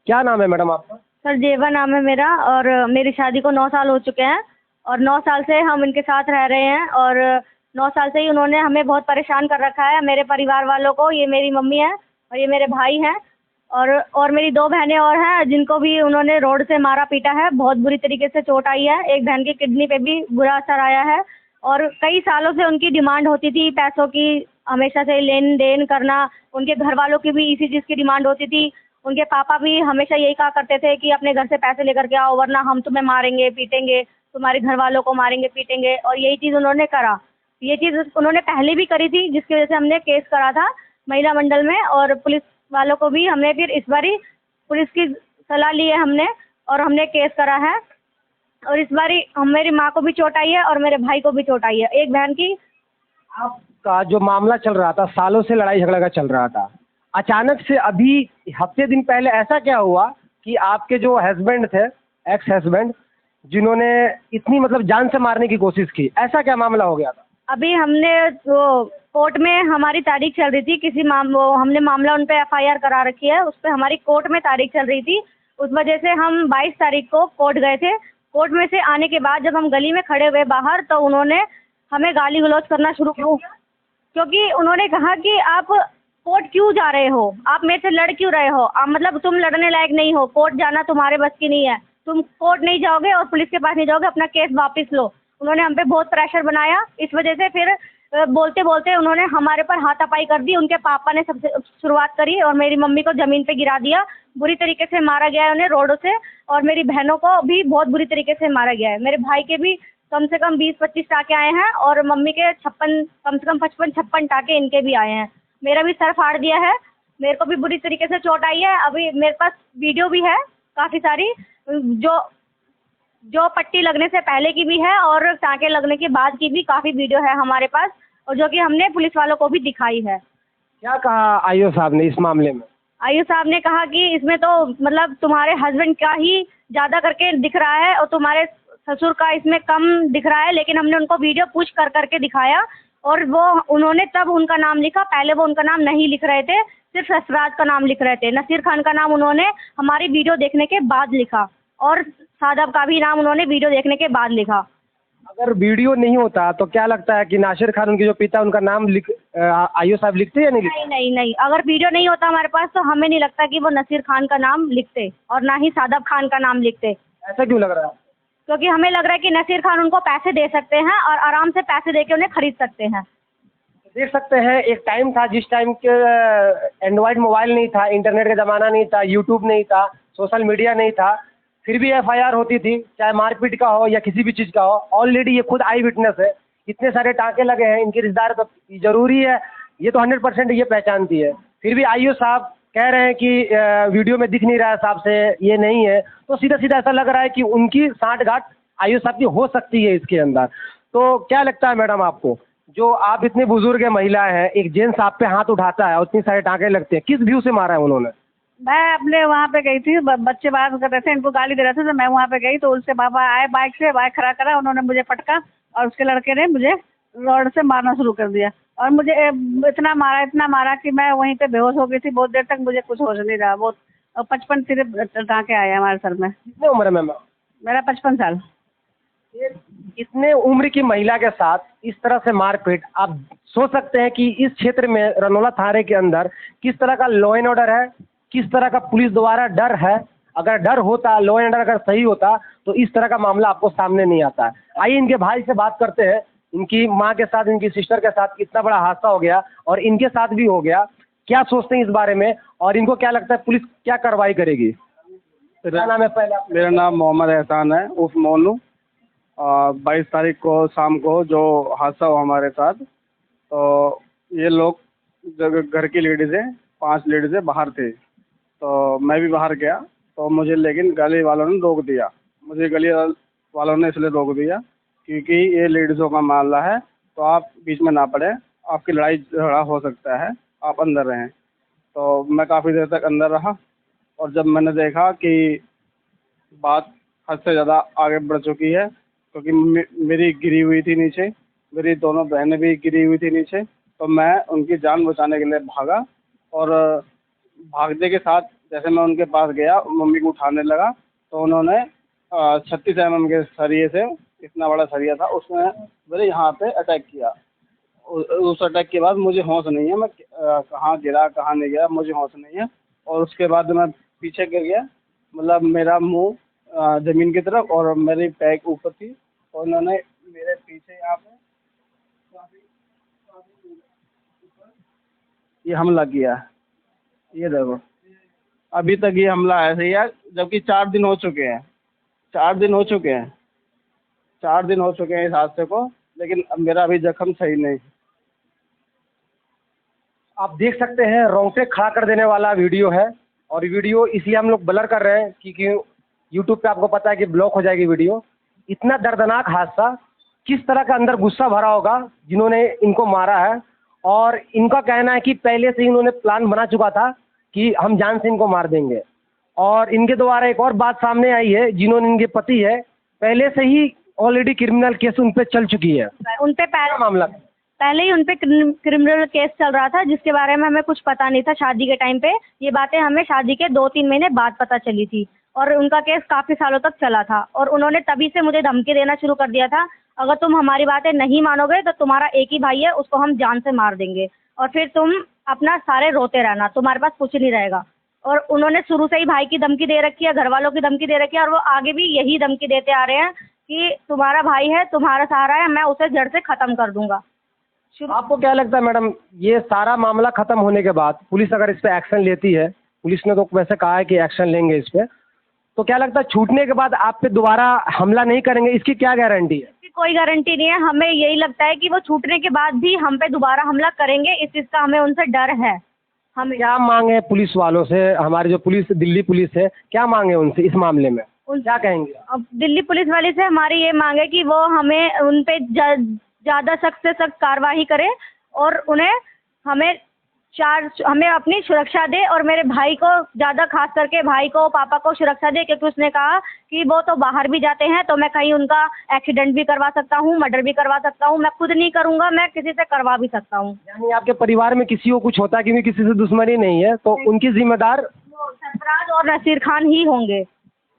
क्या नाम है मैडम आपका? सर जेवा नाम है मेरा, और मेरी शादी को 9 साल हो चुके हैं और 9 साल से हम इनके साथ रह रहे हैं और 9 साल से ही उन्होंने हमें बहुत परेशान कर रखा है, मेरे परिवार वालों को। ये मेरी मम्मी है और ये मेरे भाई हैं और मेरी 2 बहनें और हैं जिनको भी उन्होंने रोड से मारा पीटा है, बहुत बुरी तरीके से चोट आई है। एक बहन की किडनी पे भी बुरा असर आया है और कई सालों से उनकी डिमांड होती थी पैसों की, हमेशा से लेन देन करना। उनके घर वालों की भी इसी चीज़ की डिमांड होती थी। उनके पापा भी हमेशा यही कहा करते थे कि अपने घर से पैसे लेकर के आओ वरना हम तुम्हें मारेंगे पीटेंगे, तुम्हारे घर वालों को मारेंगे पीटेंगे, और यही चीज़ उन्होंने करा। ये चीज़ उन्होंने पहले भी करी थी जिसकी वजह से हमने केस करा था महिला मंडल में, और पुलिस वालों को भी हमने फिर इस बारी पुलिस की सलाह ली है हमने और हमने केस करा है। और इस बारी मेरी माँ को भी चोट आई है और मेरे भाई को भी चोट आई है, एक बहन की। आपका जो मामला चल रहा था, सालों से लड़ाई झगड़ा का चल रहा था, अचानक से अभी हफ्ते दिन पहले ऐसा क्या हुआ कि आपके जो हस्बैंड थे, एक्स हस्बैंड, जिन्होंने इतनी मतलब जान से मारने की कोशिश की, ऐसा क्या मामला हो गया था? अभी हमने वो कोर्ट में हमारी तारीख चल रही थी, वो हमने मामला उन पे एफआईआर करा रखी है, उस पर हमारी कोर्ट में तारीख चल रही थी। उस वजह से हम 22 तारीख को कोर्ट गए थे। कोर्ट में से आने के बाद जब हम गली में खड़े हुए बाहर, तो उन्होंने हमें गाली गलौज करना शुरू किया, क्योंकि उन्होंने कहा कि आप कोर्ट क्यों जा रहे हो, आप मेरे से लड़ क्यों रहे हो, आप मतलब तुम लड़ने लायक नहीं हो, कोर्ट जाना तुम्हारे बस की नहीं है, तुम कोर्ट नहीं जाओगे और पुलिस के पास नहीं जाओगे, अपना केस वापस लो। उन्होंने हम पे बहुत प्रेशर बनाया। इस वजह से फिर बोलते बोलते उन्होंने हमारे पर हाथापाई कर दी। उनके पापा ने सबसे शुरुआत करी और मेरी मम्मी को ज़मीन पे गिरा दिया, बुरी तरीके से मारा गया है उन्हें रोडों से, और मेरी बहनों को भी बहुत बुरी तरीके से मारा गया है। मेरे भाई के भी कम से कम 20-25 टाके आए हैं और मम्मी के 56, कम से कम 55-56 टाके इनके भी आए हैं। मेरा भी सर फाड़ दिया है, मेरे को भी बुरी तरीके से चोट आई है। अभी मेरे पास वीडियो भी है काफ़ी सारी, जो पट्टी लगने से पहले की भी है और टाँके लगने के बाद की भी काफ़ी वीडियो है हमारे पास, और जो कि हमने पुलिस वालों को भी दिखाई है। क्या कहा आईओ साहब ने इस मामले में? आईओ साहब ने कहा कि इसमें तो मतलब तुम्हारे हस्बैंड का ही ज़्यादा करके दिख रहा है और तुम्हारे ससुर का इसमें कम दिख रहा है, लेकिन हमने उनको वीडियो पुश कर करके दिखाया और वो उन्होंने तब उनका नाम लिखा। पहले वो उनका नाम नहीं लिख रहे थे, सिर्फ सरफराज का नाम लिख रहे थे। नसीर खान का नाम उन्होंने हमारी वीडियो देखने के बाद लिखा और सादब का भी नाम उन्होंने वीडियो देखने के बाद लिखा। अगर वीडियो नहीं होता तो क्या लगता है कि नासिर खान, उनके जो पिता, उनका नाम आईओ साहब लिखते या नहीं लिखते? नहीं नहीं नहीं, अगर वीडियो नहीं होता हमारे पास तो हमें नहीं लगता कि वो नसीर खान का नाम लिखते और ना ही सादब खान का नाम लिखते। ऐसा क्यों लग रहा है? क्योंकि हमें लग रहा है कि नसीर खान उनको पैसे दे सकते हैं और आराम से पैसे दे के उन्हें खरीद सकते हैं। देख सकते हैं, एक टाइम था जिस टाइम के एंड्रॉयड मोबाइल नहीं था, इंटरनेट का ज़माना नहीं था, यूट्यूब नहीं था, सोशल मीडिया नहीं था, फिर भी एफआईआर होती थी, चाहे मारपीट का हो या किसी भी चीज़ का हो। ऑलरेडी ये खुद आई विटनेस है, इतने सारे टाँके लगे हैं, इनके रिश्तेदार तो ज़रूरी है, ये तो 100% ये पहचानती है। फिर भी आईओ साहब कह रहे हैं कि वीडियो में दिख नहीं रहा है साहब से, ये नहीं है, तो सीधा सीधा ऐसा लग रहा है कि उनकी साठगांठ आईओ साहब की हो सकती है इसके अंदर। तो क्या लगता है मैडम आपको, जो आप इतनी बुजुर्ग महिला हैं, एक जेंट्स आप पे हाथ उठाता है और इतनी सारे टाँके लगते हैं, किस व्यू से मारा है उन्होंने? मैं अपने वहाँ पे गई थी, बच्चे बात कर रहे थे, इनको गाली दे रहे थे, तो मैं वहाँ पे गई तो उसके पापा आए बाइक से, बाइक खड़ा करा, उन्होंने मुझे पटका और उसके लड़के ने मुझे रॉड से मारना शुरू कर दिया और मुझे इतना मारा कि मैं वहीं पे बेहोश हो गई थी। बहुत देर तक मुझे कुछ होश नहीं रहा। बहुत 55 सिर्फ टाँके आए हमारे सर में। कितने उम्र है मैम? मेरा 55 साल। इतने उम्र की महिला के साथ इस तरह से मारपीट, आप सोच सकते हैं कि इस क्षेत्र में रनौला थाने के अंदर किस तरह का लॉ एंड ऑर्डर है, किस तरह का पुलिस द्वारा डर है। अगर डर होता, लॉ एंड ऑर्डर अगर सही होता तो इस तरह का मामला आपको सामने नहीं आता है। आइए इनके भाई से बात करते हैं, इनकी माँ के साथ, इनकी सिस्टर के साथ कितना बड़ा हादसा हो गया और इनके साथ भी हो गया, क्या सोचते हैं इस बारे में और इनको क्या लगता है पुलिस क्या कार्रवाई करेगी? क्या नाम है पहले? मेरा नाम मोहम्मद एहसान है उर्फ मोनू। 22 तारीख को शाम को जो हादसा हुआ हमारे साथ, तो ये लोग जो घर की लेडीज़ें, 5 लेडीज़ें बाहर थे, तो मैं भी बाहर गया, तो मुझे लेकिन गली वालों ने रोक दिया। मुझे गली वालों ने इसलिए रोक दिया क्योंकि ये लेडीज़ों का मामला है, तो आप बीच में ना पड़े, आपकी लड़ाई झगड़ा हो सकता है, आप अंदर रहें। तो मैं काफ़ी देर तक अंदर रहा और जब मैंने देखा कि बात हद से ज़्यादा आगे बढ़ चुकी है, क्योंकि मेरी गिरी हुई थी नीचे, मेरी दोनों बहनें भी गिरी हुई थी नीचे, तो मैं उनकी जान बचाने के लिए भागा और भागने के साथ जैसे मैं उनके पास गया, मम्मी को उठाने लगा, तो उन्होंने 36 mm के सरिये से, इतना बड़ा सरिया था, उसमें मेरे यहाँ पे अटैक किया। उस अटैक के बाद मुझे होश नहीं है, मैं कहाँ गिरा कहाँ नहीं गिरा मुझे होश नहीं है। और उसके बाद मैं पीछे गिर गया, मतलब मेरा मुंह ज़मीन की तरफ और मेरी पैक ऊपर थी, और उन्होंने मेरे पीछे यहाँ पे ये हमला किया। ये देखो, अभी तक ये हमला ऐसे ही है, जबकि 4 दिन हो चुके हैं, 4 दिन हो चुके हैं, 4 दिन हो चुके हैं इस हादसे को, लेकिन अब मेरा अभी जख्म सही नहीं। आप देख सकते हैं, रोंगटे खड़ा कर देने वाला वीडियो है। और वीडियो इसलिए हम लोग ब्लर कर रहे हैं क्योंकि यूट्यूब पे आपको पता है कि ब्लॉक हो जाएगी वीडियो। इतना दर्दनाक हादसा, किस तरह का अंदर गुस्सा भरा होगा जिन्होंने इनको मारा है। और इनका कहना है कि पहले से ही इन्होंने प्लान बना चुका था कि हम जान से इनको मार देंगे। और इनके द्वारा एक और बात सामने आई है, जिन्होंने इनके पति है, पहले से ही ऑलरेडी क्रिमिनल केस उन पे चल चुकी है। उन पे क्या मामला? पहले ही उन पे क्रिमिनल केस चल रहा था, जिसके बारे में हमें कुछ पता नहीं था शादी के टाइम पे। ये बातें हमें शादी के 2-3 महीने बाद पता चली थी, और उनका केस काफ़ी सालों तक चला था। और उन्होंने तभी से मुझे धमकी देना शुरू कर दिया था, अगर तुम हमारी बातें नहीं मानोगे तो तुम्हारा एक ही भाई है, उसको हम जान से मार देंगे, और फिर तुम अपना सारे रोते रहना, तुम्हारे पास कुछ नहीं रहेगा। और उन्होंने शुरू से ही भाई की धमकी दे रखी है, घर वालों की धमकी दे रखी है, और वो आगे भी यही धमकी देते आ रहे हैं कि तुम्हारा भाई है, तुम्हारा सहारा है, मैं उसे जड़ से ख़त्म कर दूंगा। आपको क्या लगता है मैडम, ये सारा मामला खत्म होने के बाद पुलिस अगर इस पे एक्शन लेती है, पुलिस ने तो वैसे कहा है कि एक्शन लेंगे इस पे, तो क्या लगता है छूटने के बाद आप पे दोबारा हमला नहीं करेंगे? इसकी क्या गारंटी है? इसकी कोई गारंटी नहीं है। हमें यही लगता है कि वो छूटने के बाद भी हम पे दोबारा हमला करेंगे, इस चीज़ का हमें उनसे डर है। हम क्या मांगे पुलिस वालों से? हमारी जो पुलिस, दिल्ली पुलिस है, क्या मांगे उनसे इस मामले में? क्या कहेंगे? अब दिल्ली पुलिस वाले से हमारी ये मांग है कि वो हमें उन पे ज़्यादा सख्त से सख्त कार्रवाई करे, और उन्हें हमें अपनी सुरक्षा दे, और मेरे भाई को ज़्यादा, खास करके भाई को, पापा को सुरक्षा दे, क्योंकि उसने कहा कि वो तो बाहर भी जाते हैं, तो मैं कहीं उनका एक्सीडेंट भी करवा सकता हूँ, मर्डर भी करवा सकता हूँ। मैं खुद नहीं करूँगा, मैं किसी से करवा भी सकता हूँ। यानी आपके परिवार में किसी को कुछ होता है, क्योंकि किसी से दुश्मनी नहीं है, तो उनकी जिम्मेदार वो सरफराज और नसीर खान ही होंगे।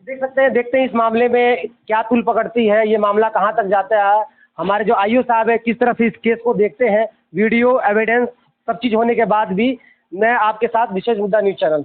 देखते हैं इस मामले में क्या तूल पकड़ती है, ये मामला कहाँ तक जाता है। हमारे जो आईओ साहब है किस तरह से इस केस को देखते हैं, वीडियो एविडेंस सब चीज़ होने के बाद भी मैं आपके साथ विशेष मुद्दा न्यूज़ चैनल